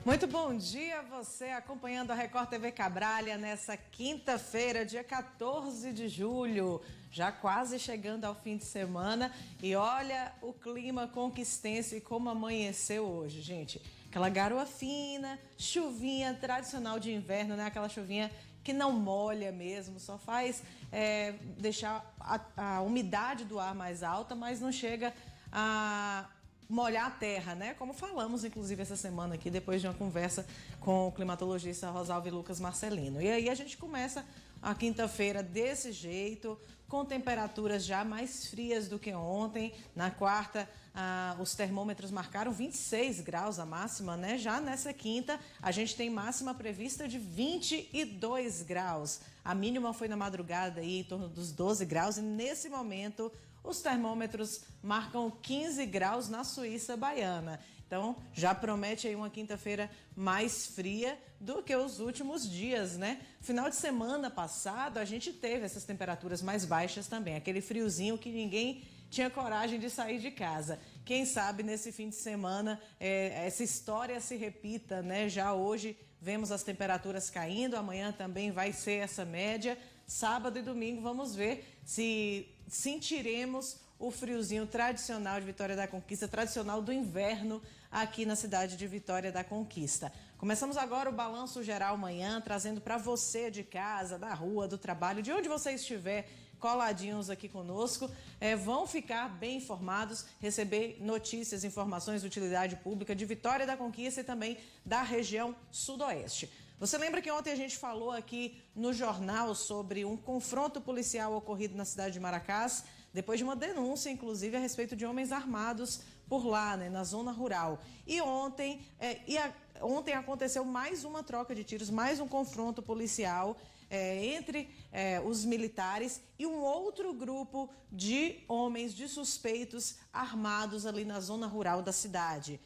Muito bom dia a você acompanhando a Record TV Cabralha nessa quinta-feira, dia 14 de julho, já quase chegando ao fim de semana. E olha o clima conquistense como amanheceu hoje, gente. Aquela garoa fina, chuvinha tradicional de inverno, né? Aquela chuvinha que não molha mesmo, só faz deixar a umidade do ar mais alta, mas não chega a molhar a terra, né? Como falamos, inclusive, essa semana aqui, depois de uma conversa com o climatologista Rosalvo e Lucas Marcelino. E aí a gente começa a quinta-feira desse jeito, com temperaturas já mais frias do que ontem. Na quarta, os termômetros marcaram 26 graus a máxima, né? Já nessa quinta, a gente tem máxima prevista de 22 graus. A mínima foi na madrugada aí, em torno dos 12 graus, e nesse momento os termômetros marcam 15 graus na Suíça Baiana. Então, já promete aí uma quinta-feira mais fria do que os últimos dias, né? Final de semana passado, a gente teve essas temperaturas mais baixas também. Aquele friozinho que ninguém tinha coragem de sair de casa. Quem sabe nesse fim de semana essa história se repita, né? Já hoje vemos as temperaturas caindo, amanhã também vai ser essa média. Sábado e domingo vamos ver se sentiremos o friozinho tradicional de Vitória da Conquista, tradicional do inverno aqui na cidade de Vitória da Conquista. Começamos agora o Balanço Geral Manhã, trazendo para você de casa, da rua, do trabalho, de onde você estiver, coladinhos aqui conosco, vão ficar bem informados, receber notícias, informações de utilidade pública de Vitória da Conquista e também da região sudoeste. Você lembra que ontem a gente falou aqui no jornal sobre um confronto policial ocorrido na cidade de Maracás, depois de uma denúncia, inclusive, a respeito de homens armados por lá, né, na zona rural. E ontem aconteceu mais uma troca de tiros, mais um confronto policial entre os militares e um outro grupo de homens, de suspeitos armados ali na zona rural da cidade.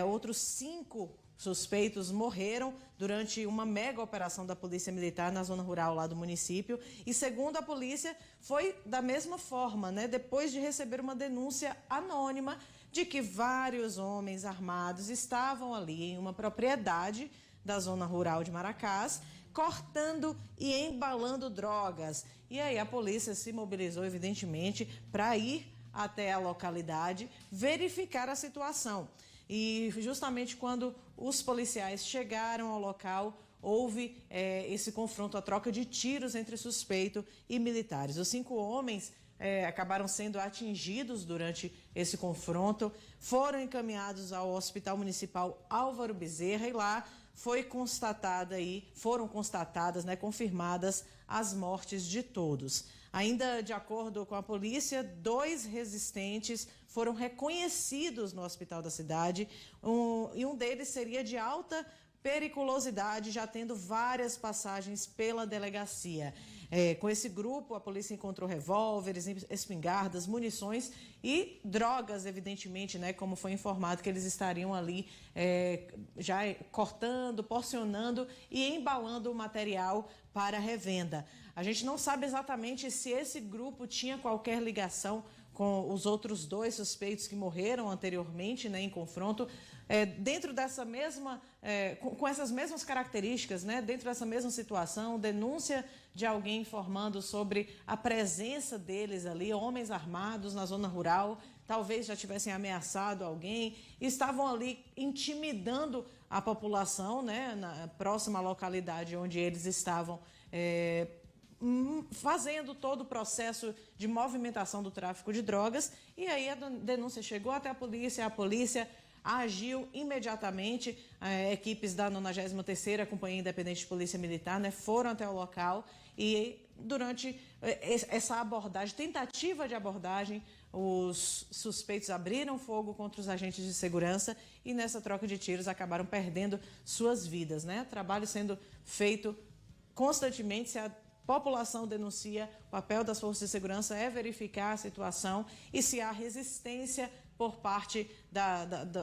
Outros 5 suspeitos morreram durante uma mega operação da Polícia Militar na zona rural lá do município. E segundo a polícia, foi da mesma forma, né? Depois de receber uma denúncia anônima de que vários homens armados estavam ali em uma propriedade da zona rural de Maracás, cortando e embalando drogas. E aí a polícia se mobilizou, evidentemente, para ir até a localidade, verificar a situação. E justamente quando os policiais chegaram ao local, houve esse confronto, a troca de tiros entre suspeito e militares. Os 5 homens acabaram sendo atingidos durante esse confronto, foram encaminhados ao Hospital Municipal Álvaro Bezerra e lá foram constatadas, né, confirmadas as mortes de todos. Ainda de acordo com a polícia, 2 resistentes foram reconhecidos no hospital da cidade e um deles seria de alta periculosidade, já tendo várias passagens pela delegacia. Com esse grupo, a polícia encontrou revólveres, espingardas, munições e drogas, evidentemente, né? Como foi informado que eles estariam ali já cortando, porcionando e embalando o material para revenda. A gente não sabe exatamente se esse grupo tinha qualquer ligação com os outros 2 suspeitos que morreram anteriormente, né, em confronto, dentro dessa mesma, com essas mesmas características, né, dentro dessa mesma situação, denúncia de alguém informando sobre a presença deles ali, homens armados na zona rural, talvez já tivessem ameaçado alguém, estavam ali intimidando a população, né, próxima à localidade onde eles estavam fazendo todo o processo de movimentação do tráfico de drogas. E aí a denúncia chegou até a polícia agiu imediatamente. Equipes da 93ª Companhia Independente de Polícia Militar, né, foram até o local e durante essa abordagem, tentativa de abordagem, os suspeitos abriram fogo contra os agentes de segurança e nessa troca de tiros acabaram perdendo suas vidas, né? Trabalho sendo feito constantemente. Se a população denuncia, o papel das forças de segurança é verificar a situação e se há resistência por parte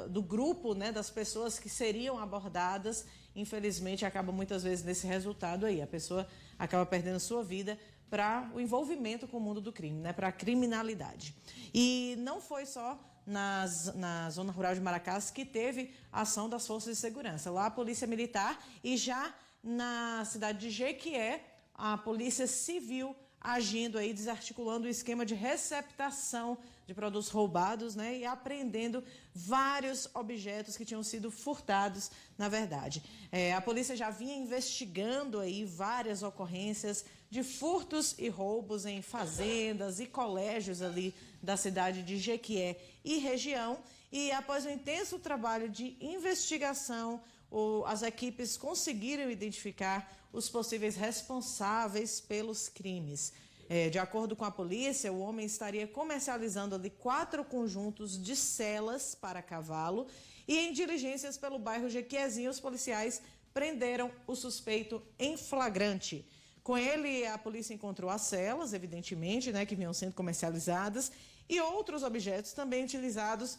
do grupo, né, das pessoas que seriam abordadas, infelizmente acaba muitas vezes nesse resultado aí, a pessoa acaba perdendo sua vida para o envolvimento com o mundo do crime, né, para a criminalidade. E não foi só na zona rural de Maracás que teve ação das forças de segurança. Lá a Polícia Militar e já na cidade de Jequié, a Polícia Civil agindo aí, desarticulando o esquema de receptação de produtos roubados, né, e apreendendo vários objetos que tinham sido furtados, na verdade. A polícia já vinha investigando aí várias ocorrências de furtos e roubos em fazendas e colégios ali da cidade de Jequié e região, e após um intenso trabalho de investigação, as equipes conseguiram identificar os possíveis responsáveis pelos crimes. De acordo com a polícia, o homem estaria comercializando ali 4 conjuntos de celas para cavalo e em diligências pelo bairro Jequiézinho, os policiais prenderam o suspeito em flagrante. Com ele, a polícia encontrou as celas, evidentemente, né, que vinham sendo comercializadas, e outros objetos também utilizados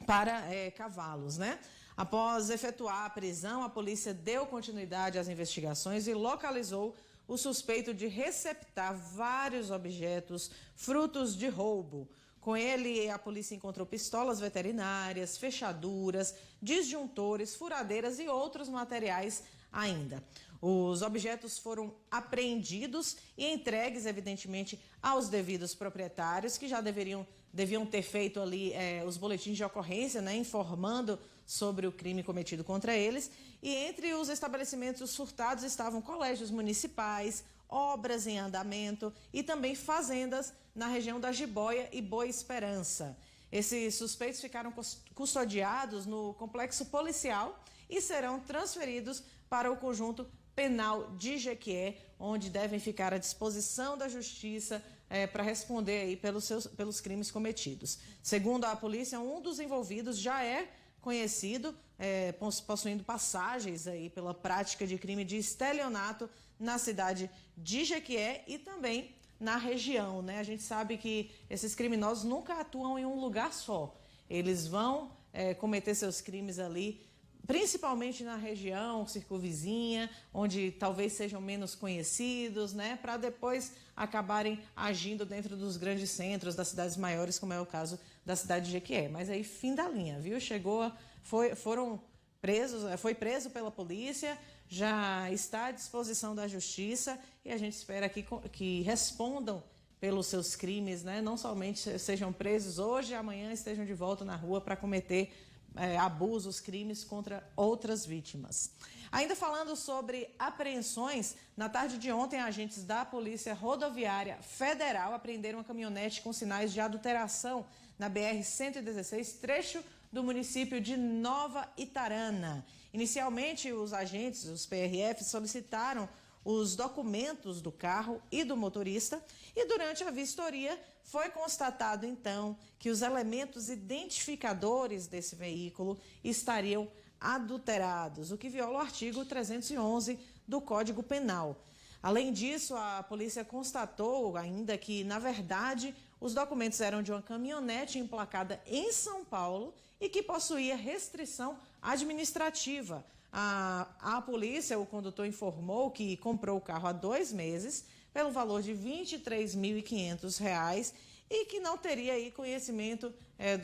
para cavalos, né? Após efetuar a prisão, a polícia deu continuidade às investigações e localizou o suspeito de receptar vários objetos frutos de roubo. Com ele, a polícia encontrou pistolas veterinárias, fechaduras, disjuntores, furadeiras e outros materiais ainda. Os objetos foram apreendidos e entregues, evidentemente, aos devidos proprietários, que já deviam ter feito ali os boletins de ocorrência, né, informando sobre o crime cometido contra eles. E entre os estabelecimentos furtados estavam colégios municipais, obras em andamento e também fazendas na região da Jiboia e Boa Esperança. Esses suspeitos ficaram custodiados no complexo policial e serão transferidos para o conjunto penal de Jequié, onde devem ficar à disposição da justiça para responder aí pelos crimes cometidos. Segundo a polícia, um dos envolvidos já é conhecido, possuindo passagens aí pela prática de crime de estelionato na cidade de Jequié e também na região, né? A gente sabe que esses criminosos nunca atuam em um lugar só. Eles vão cometer seus crimes ali, principalmente na região circunvizinha, onde talvez sejam menos conhecidos, né? Para depois acabarem agindo dentro dos grandes centros, das cidades maiores, como é o caso da cidade de Jequié. Mas aí, fim da linha, viu? Foi preso pela polícia, já está à disposição da justiça e a gente espera que respondam pelos seus crimes, né? Não somente sejam presos hoje e amanhã estejam de volta na rua para cometer abusos, crimes contra outras vítimas. Ainda falando sobre apreensões, na tarde de ontem, agentes da Polícia Rodoviária Federal apreenderam uma caminhonete com sinais de adulteração na BR-116, trecho do município de Nova Itarana. Inicialmente, os agentes, os PRF, solicitaram os documentos do carro e do motorista e durante a vistoria foi constatado então que os elementos identificadores desse veículo estariam adulterados, o que viola o artigo 311 do Código Penal. Além disso, a polícia constatou ainda que, na verdade, os documentos eram de uma caminhonete emplacada em São Paulo e que possuía restrição administrativa. A polícia, o condutor informou que comprou o carro há 2 meses pelo valor de R$ 23.500 e que não teria aí conhecimento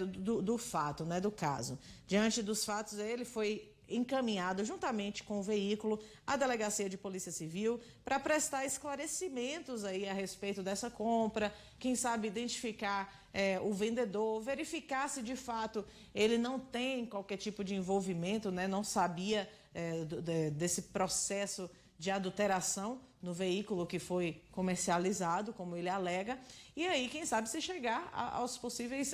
do fato, né, do caso. Diante dos fatos, ele foi encaminhado juntamente com o veículo à Delegacia de Polícia Civil para prestar esclarecimentos aí a respeito dessa compra, quem sabe identificar o vendedor, verificar se de fato ele não tem qualquer tipo de envolvimento, né, não sabia desse processo de adulteração no veículo que foi comercializado, como ele alega, e aí, quem sabe, se chegar aos possíveis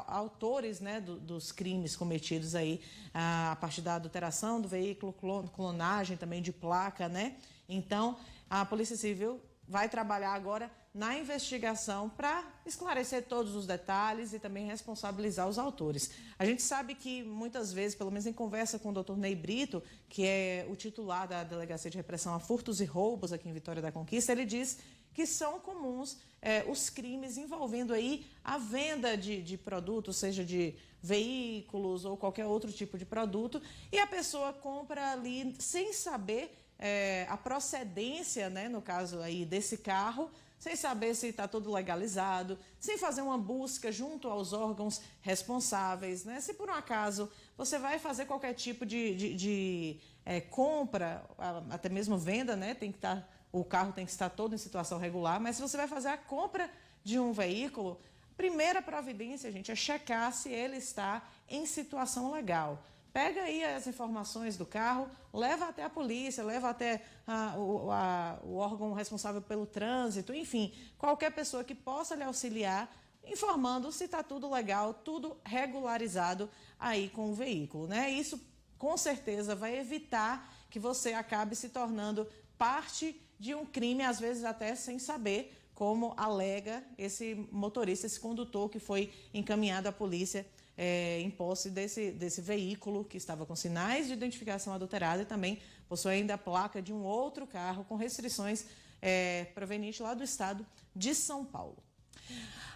autores, né, dos crimes cometidos aí a partir da adulteração do veículo, clonagem também de placa, né? Então, a Polícia Civil vai trabalhar agora na investigação para esclarecer todos os detalhes e também responsabilizar os autores. A gente sabe que muitas vezes, pelo menos em conversa com o Dr. Ney Brito, que é o titular da Delegacia de Repressão a Furtos e Roubos aqui em Vitória da Conquista, ele diz que são comuns os crimes envolvendo aí a venda de produtos, seja de veículos ou qualquer outro tipo de produto, e a pessoa compra ali sem saber a procedência, né, no caso aí desse carro, sem saber se está tudo legalizado, sem fazer uma busca junto aos órgãos responsáveis, né? Se por um acaso você vai fazer qualquer tipo de compra, até mesmo venda, né? O carro tem que estar todo em situação regular, mas se você vai fazer a compra de um veículo, primeira providência, gente, é checar se ele está em situação legal. Pega aí as informações do carro, leva até a polícia, leva até o órgão responsável pelo trânsito, enfim, qualquer pessoa que possa lhe auxiliar, informando se está tudo legal, tudo regularizado aí com o veículo, né? Isso com certeza vai evitar que você acabe se tornando parte de um crime, às vezes até sem saber, como alega esse motorista, esse condutor que foi encaminhado à polícia em posse desse veículo que estava com sinais de identificação adulterada e também possui ainda a placa de um outro carro com restrições provenientes lá do estado de São Paulo.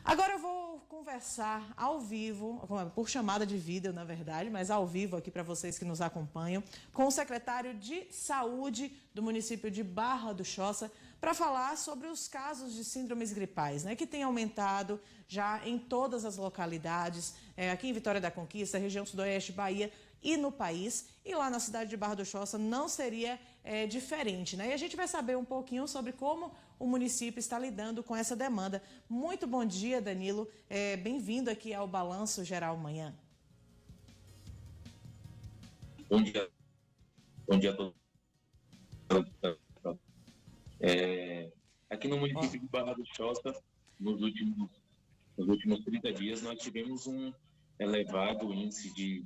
Agora eu vou conversar ao vivo, por chamada de vídeo, na verdade, mas ao vivo aqui para vocês que nos acompanham, com o secretário de Saúde do município de Barra do Choça, para falar sobre os casos de síndromes gripais, né, que tem aumentado já em todas as localidades, aqui em Vitória da Conquista, região sudoeste, Bahia e no país. E lá na cidade de Barra do Choça não seria diferente, né? E a gente vai saber um pouquinho sobre como o município está lidando com essa demanda. Muito bom dia, Danilo. Bem-vindo aqui ao Balanço Geral Manhã. Bom dia. Bom dia a todos. Aqui no município de Barra do Choça, nos últimos 30 dias, nós tivemos um elevado índice de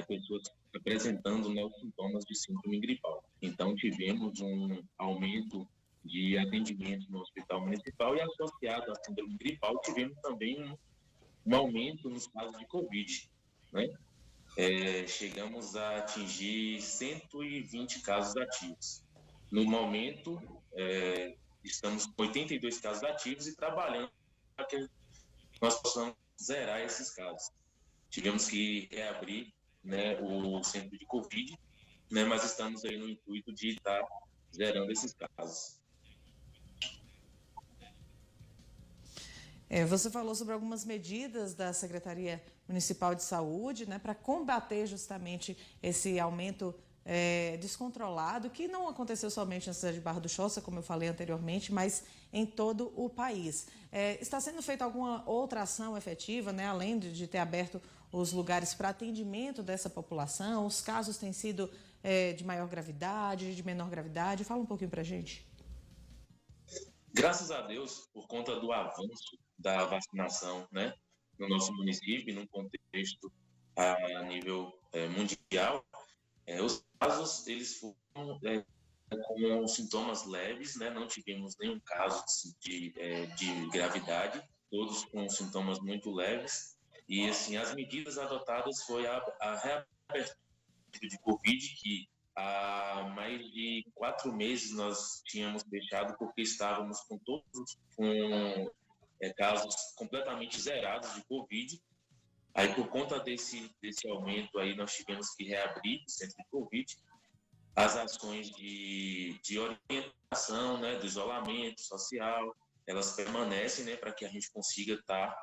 pessoas apresentando, né, os sintomas de síndrome gripal. Então, tivemos um aumento de atendimento no hospital municipal e, associado à síndrome gripal, tivemos também um aumento nos casos de Covid, né? Chegamos a atingir 120 casos ativos. No momento, estamos com 82 casos ativos e trabalhando para que nós possamos zerar esses casos. Tivemos que reabrir, né, o centro de Covid, né, mas estamos aí no intuito de estar zerando esses casos. Você falou sobre algumas medidas da Secretaria Municipal de Saúde, né, para combater justamente esse aumento descontrolado, que não aconteceu somente na cidade de Barra do Choça, como eu falei anteriormente, mas em todo o país. Está sendo feita alguma outra ação efetiva, né, além de ter aberto os lugares para atendimento dessa população? Os casos têm sido de maior gravidade, de menor gravidade? Fala um pouquinho para a gente. Graças a Deus, por conta do avanço da vacinação, né, no nosso município, num contexto a nível mundial, os casos eles foram com sintomas leves, né, não tivemos nenhum caso de gravidade, todos com sintomas muito leves. E assim, as medidas adotadas foi a reabertura de Covid, que há mais de 4 meses nós tínhamos fechado porque estávamos com casos completamente zerados de Covid. Aí, por conta desse aumento, aí nós tivemos que reabrir o centro de Covid. As ações de orientação, né, do isolamento social, elas permanecem, né, para que a gente consiga estar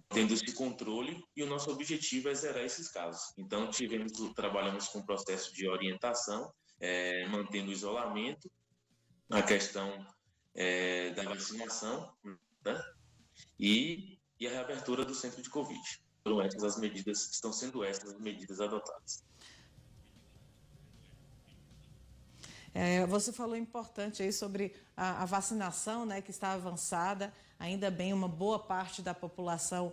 tendo esse controle, e o nosso objetivo é zerar esses casos. Então, trabalhamos com o processo de orientação, mantendo o isolamento, a questão da vacinação, né, e a reabertura do centro de Covid. Então, estão sendo essas as medidas adotadas. Você falou importante aí sobre a vacinação, né, que está avançada. Ainda bem, uma boa parte da população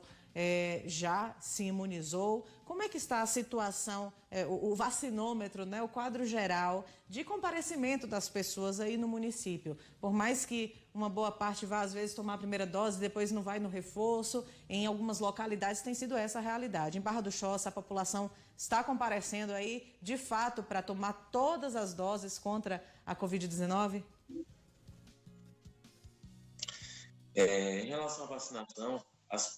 já se imunizou. Como é que está a situação, o vacinômetro, né, o quadro geral de comparecimento das pessoas aí no município? Por mais que uma boa parte vá, às vezes, tomar a primeira dose, depois não vai no reforço, em algumas localidades tem sido essa a realidade. Em Barra do Choça, a população está comparecendo aí, de fato, para tomar todas as doses contra a Covid-19? Em relação à vacinação,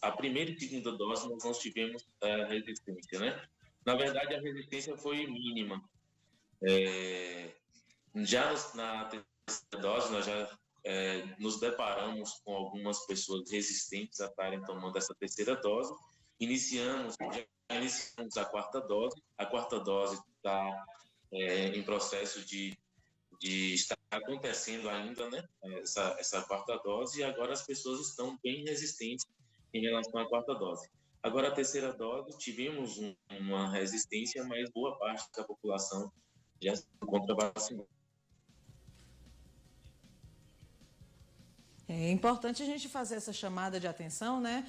a primeira e segunda dose nós não tivemos resistência, né? Na verdade, a resistência foi mínima. Já na dose, nós já nos deparamos com algumas pessoas resistentes a estarem tomando essa terceira dose. Já iniciamos a quarta dose. A quarta dose está em processo de estar acontecendo ainda, né? Essa quarta dose, e agora as pessoas estão bem resistentes em relação à quarta dose. Agora, a terceira dose, tivemos uma resistência, mas boa parte da população já se encontra vacinada. É importante a gente fazer essa chamada de atenção, né?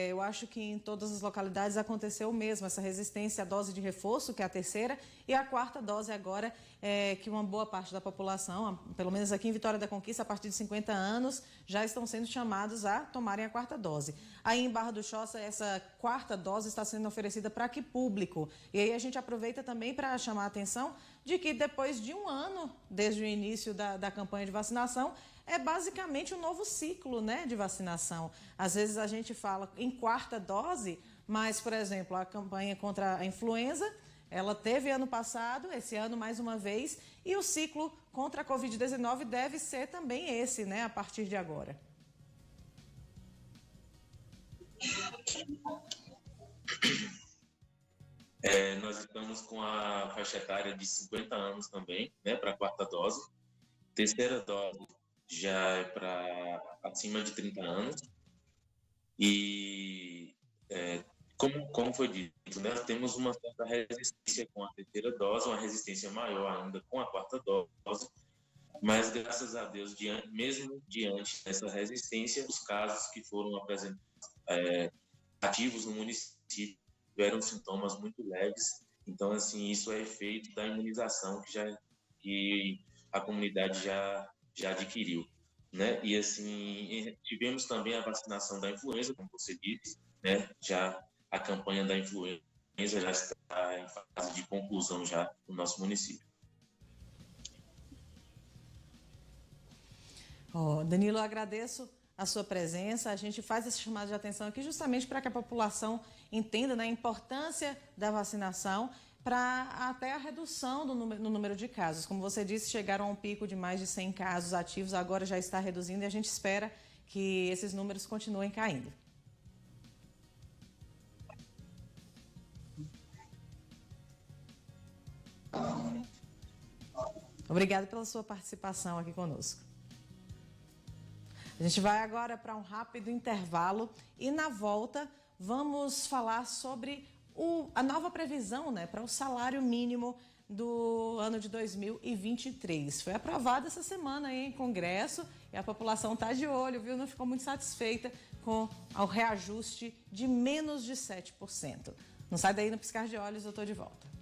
Eu acho que em todas as localidades aconteceu o mesmo, essa resistência à dose de reforço, que é a terceira, e a quarta dose agora, que uma boa parte da população, pelo menos aqui em Vitória da Conquista, a partir de 50 anos, já estão sendo chamados a tomarem a quarta dose. Aí em Barra do Choça, essa quarta dose está sendo oferecida para que público? E aí a gente aproveita também para chamar a atenção de que depois de um ano, desde o início da campanha de vacinação, é basicamente um novo ciclo, né, de vacinação. Às vezes a gente fala em quarta dose, mas, por exemplo, a campanha contra a influenza, ela teve ano passado, esse ano mais uma vez, e o ciclo contra a Covid-19 deve ser também esse, né, a partir de agora. Nós estamos com a faixa etária de 50 anos também, né, para a quarta dose. Terceira dose já é para acima de 30 anos. E, como foi dito, né, temos uma certa resistência com a terceira dose, uma resistência maior ainda com a quarta dose, mas, graças a Deus, mesmo diante dessa resistência, os casos que foram apresentados ativos no município tiveram sintomas muito leves. Então, assim, isso é efeito da imunização que a comunidade já adquiriu, né? E, assim, tivemos também a vacinação da influenza, como você disse, né? Já a campanha da influenza já está em fase de conclusão já no nosso município. Danilo, eu agradeço a sua presença. A gente faz essa chamada de atenção aqui justamente para que a população entenda, né, a importância da vacinação para até a redução no número de casos. Como você disse, chegaram a um pico de mais de 100 casos ativos, agora já está reduzindo e a gente espera que esses números continuem caindo. Obrigada pela sua participação aqui conosco. A gente vai agora para um rápido intervalo e na volta vamos falar sobre a nova previsão, né, para o salário mínimo do ano de 2023. Foi aprovado essa semana aí em Congresso e a população está de olho, viu? Não ficou muito satisfeita com o reajuste de menos de 7%. Não sai daí no piscar de olhos, eu estou de volta.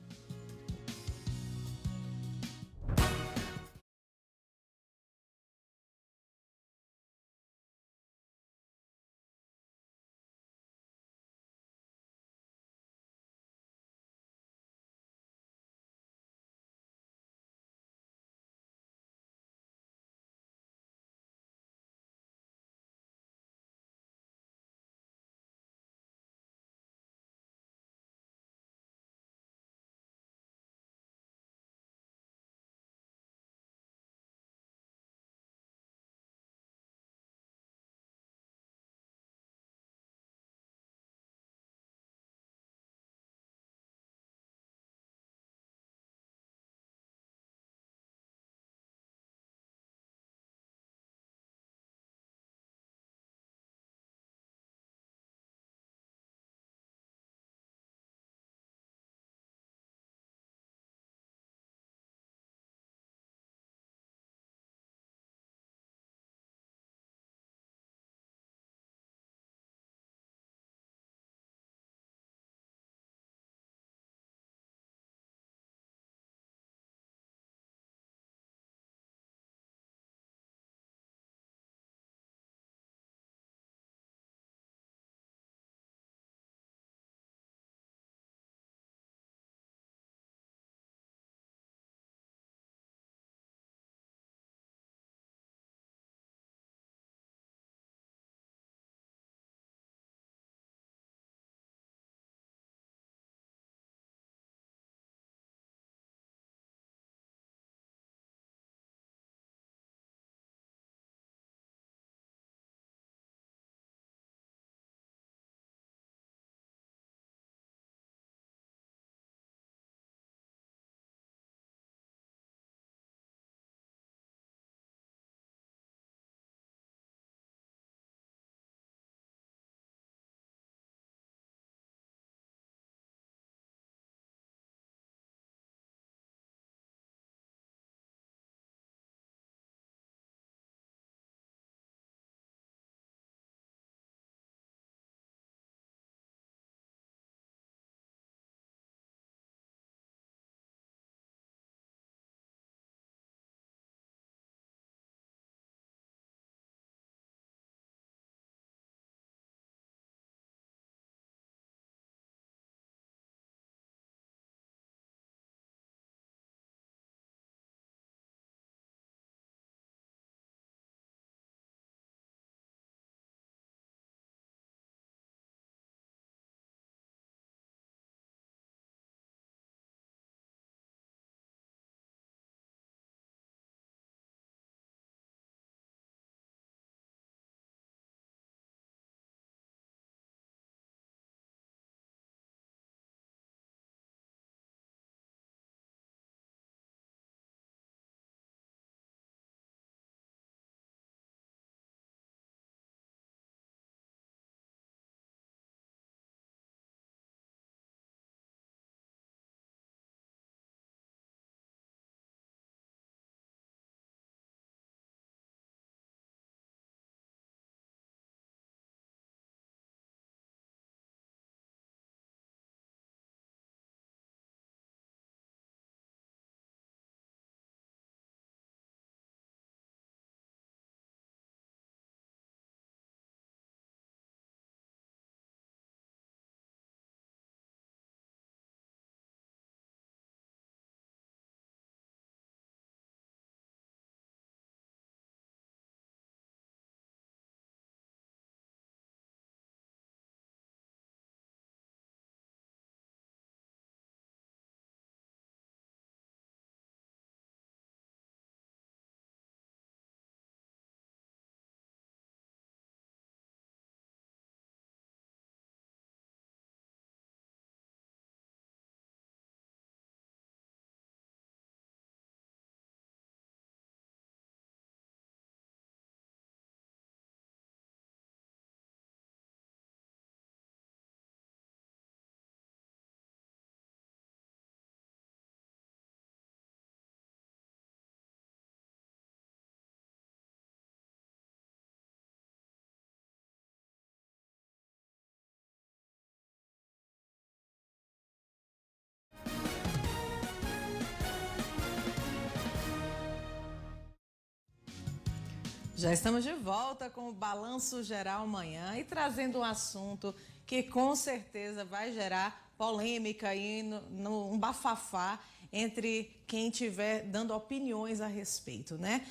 Já estamos de volta com o Balanço Geral Manhã e trazendo um assunto que com certeza vai gerar polêmica e um bafafá entre quem estiver dando opiniões a respeito, né?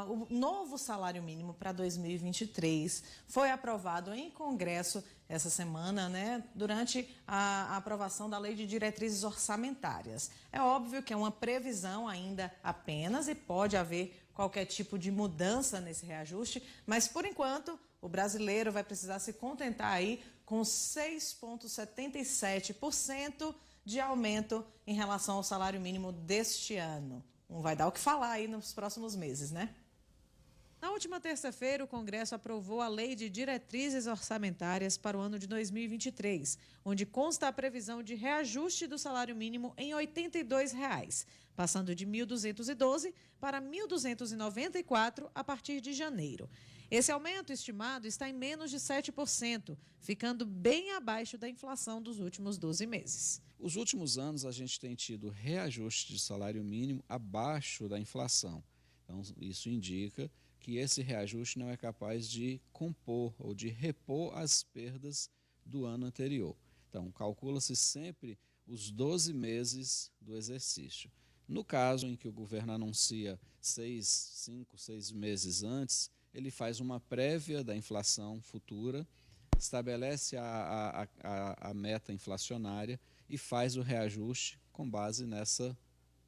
O novo salário mínimo para 2023 foi aprovado em Congresso essa semana, né? Durante a aprovação da Lei de Diretrizes Orçamentárias. É óbvio que é uma previsão ainda apenas e pode haver qualquer tipo de mudança nesse reajuste, mas por enquanto o brasileiro vai precisar se contentar aí com 6,77% de aumento em relação ao salário mínimo deste ano. Não vai dar o que falar aí nos próximos meses, né? Na última terça-feira, o Congresso aprovou a Lei de Diretrizes Orçamentárias para o ano de 2023, onde consta a previsão de reajuste do salário mínimo em R$ 82, passando de R$ 1.212 para R$ 1.294 a partir de janeiro. Esse aumento estimado está em menos de 7%, ficando bem abaixo da inflação dos últimos 12 meses. Os últimos anos a gente tem tido reajuste de salário mínimo abaixo da inflação. Então, isso indica que esse reajuste não é capaz de compor ou de repor as perdas do ano anterior. Então, calcula-se sempre os 12 meses do exercício. No caso em que o governo anuncia 5, 6 meses antes, ele faz uma prévia da inflação futura, estabelece a meta inflacionária e faz o reajuste com base nessa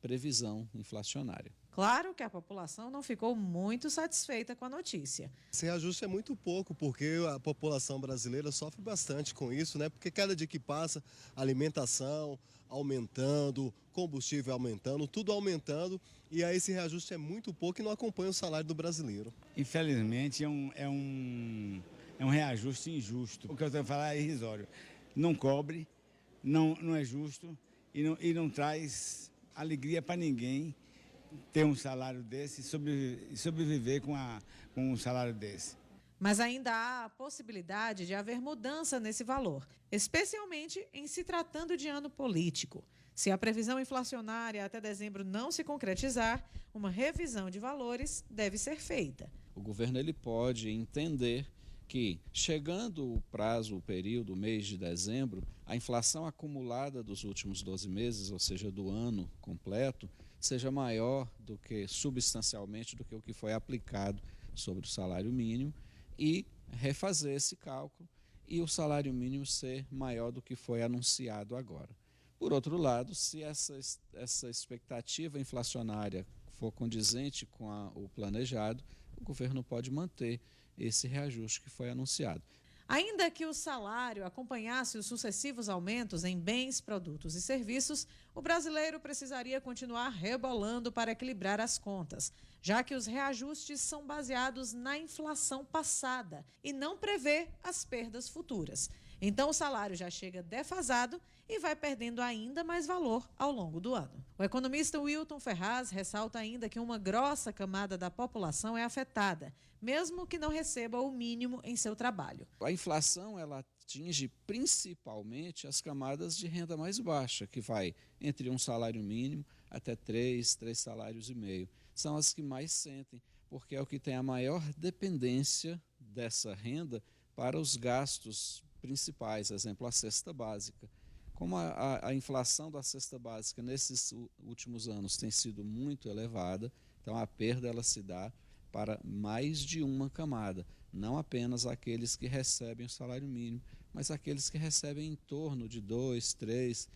previsão inflacionária. Claro que a população não ficou muito satisfeita com a notícia. Esse reajuste é muito pouco, porque a população brasileira sofre bastante com isso, né? Porque cada dia que passa, alimentação aumentando, combustível aumentando, tudo aumentando, e aí esse reajuste é muito pouco e não acompanha o salário do brasileiro. Infelizmente é um reajuste injusto. O que eu tenho que falar é irrisório. Não cobre, não é justo e não traz alegria para ninguém ter um salário desse e sobreviver com um salário desse. Mas ainda há a possibilidade de haver mudança nesse valor, especialmente em se tratando de ano político. Se a previsão inflacionária até dezembro não se concretizar, uma revisão de valores deve ser feita. O governo ele pode entender que, chegando o período, o mês de dezembro, a inflação acumulada dos últimos 12 meses, ou seja, do ano completo, seja maior do que, substancialmente, do que o que foi aplicado sobre o salário mínimo e refazer esse cálculo e o salário mínimo ser maior do que foi anunciado agora. Por outro lado, se essa expectativa inflacionária for condizente com o planejado, o governo pode manter esse reajuste que foi anunciado. Ainda que o salário acompanhasse os sucessivos aumentos em bens, produtos e serviços, o brasileiro precisaria continuar rebolando para equilibrar as contas, já que os reajustes são baseados na inflação passada e não prevê as perdas futuras. Então, o salário já chega defasado e vai perdendo ainda mais valor ao longo do ano. O economista Wilton Ferraz ressalta ainda que uma grossa camada da população é afetada, mesmo que não receba o mínimo em seu trabalho. A inflação ela atinge principalmente as camadas de renda mais baixa, que vai entre um salário mínimo até 3 salários e meio. São as que mais sentem, porque é o que tem a maior dependência dessa renda para os gastos principais, exemplo, a cesta básica. Como a inflação da cesta básica nesses últimos anos tem sido muito elevada, então a perda ela se dá para mais de uma camada, não apenas aqueles que recebem o salário mínimo, mas aqueles que recebem em torno de 2, 3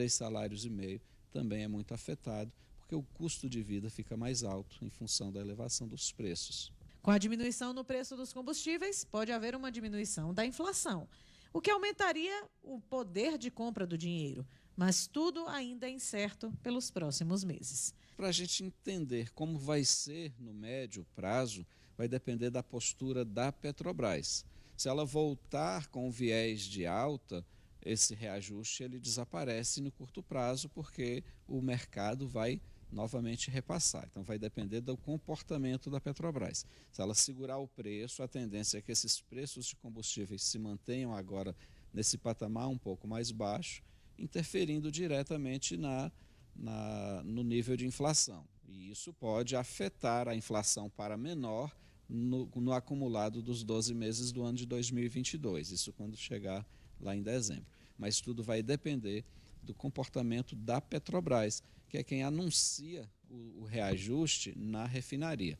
salários e meio, também é muito afetado, porque o custo de vida fica mais alto em função da elevação dos preços. Com a diminuição no preço dos combustíveis, pode haver uma diminuição da inflação, o que aumentaria o poder de compra do dinheiro, mas tudo ainda é incerto pelos próximos meses. Para a gente entender como vai ser no médio prazo, vai depender da postura da Petrobras. Se ela voltar com o viés de alta, esse reajuste ele desaparece no curto prazo, porque o mercado vai novamente repassar. Então vai depender do comportamento da Petrobras. Se ela segurar o preço, a tendência é que esses preços de combustíveis se mantenham agora nesse patamar um pouco mais baixo, interferindo diretamente no nível de inflação. E isso pode afetar a inflação para menor, no acumulado dos 12 meses do ano de 2022, isso quando chegar lá em dezembro. Mas tudo vai depender do comportamento da Petrobras, que é quem anuncia o reajuste na refinaria.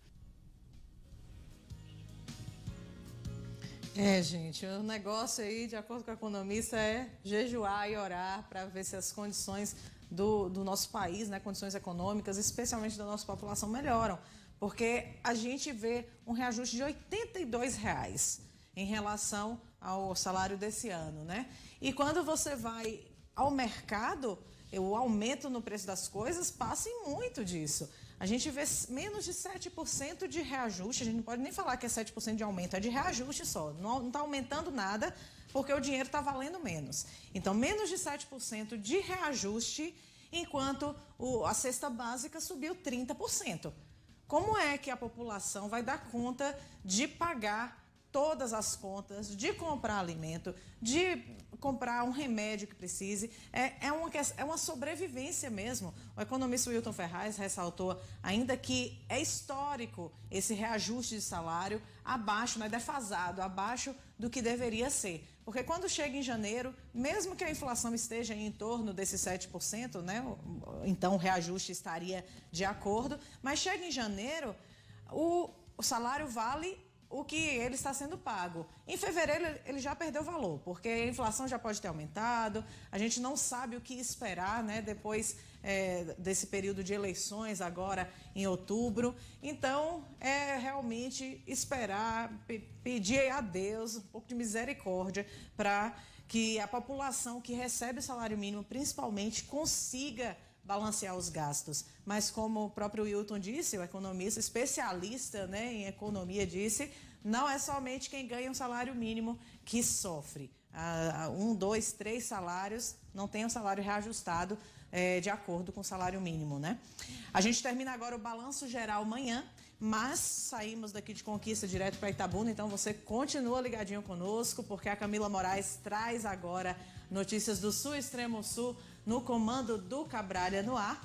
Gente, o negócio aí, de acordo com o economista, é jejuar e orar para ver se as condições do nosso país, né, condições econômicas, especialmente da nossa população, melhoram. Porque a gente vê um reajuste de R$ 82 em relação ao salário desse ano, né? E quando você vai ao mercado, o aumento no preço das coisas passa em muito disso. A gente vê menos de 7% de reajuste, a gente não pode nem falar que é 7% de aumento, é de reajuste só. Não está aumentando nada porque o dinheiro está valendo menos. Então, menos de 7% de reajuste, enquanto a cesta básica subiu 30%. Como é que a população vai dar conta de pagar todas as contas, de comprar alimento, de comprar um remédio que precise? É uma sobrevivência mesmo. O economista Wilton Ferraz ressaltou ainda que é histórico esse reajuste de salário abaixo, né, defasado, abaixo do que deveria ser. Porque quando chega em janeiro, mesmo que a inflação esteja em torno desses 7%, né, então o reajuste estaria de acordo, mas chega em janeiro, o salário vale o que ele está sendo pago. Em fevereiro ele já perdeu valor, porque a inflação já pode ter aumentado, a gente não sabe o que esperar, né, depois desse período de eleições agora em outubro. Então, é realmente esperar, pedir a Deus um pouco de misericórdia para que a população que recebe o salário mínimo, principalmente, consiga balancear os gastos. Mas como o próprio Wilton disse, o economista especialista, né, em economia disse, não é somente quem ganha um salário mínimo que sofre. 1, 2, 3 salários não tem um salário reajustado de acordo com o salário mínimo, né? A gente termina agora o balanço geral amanhã, mas saímos daqui de Conquista direto para Itabuna, então você continua ligadinho conosco, porque a Camila Moraes traz agora notícias do Sul, Extremo Sul, no comando do Cabralha no ar.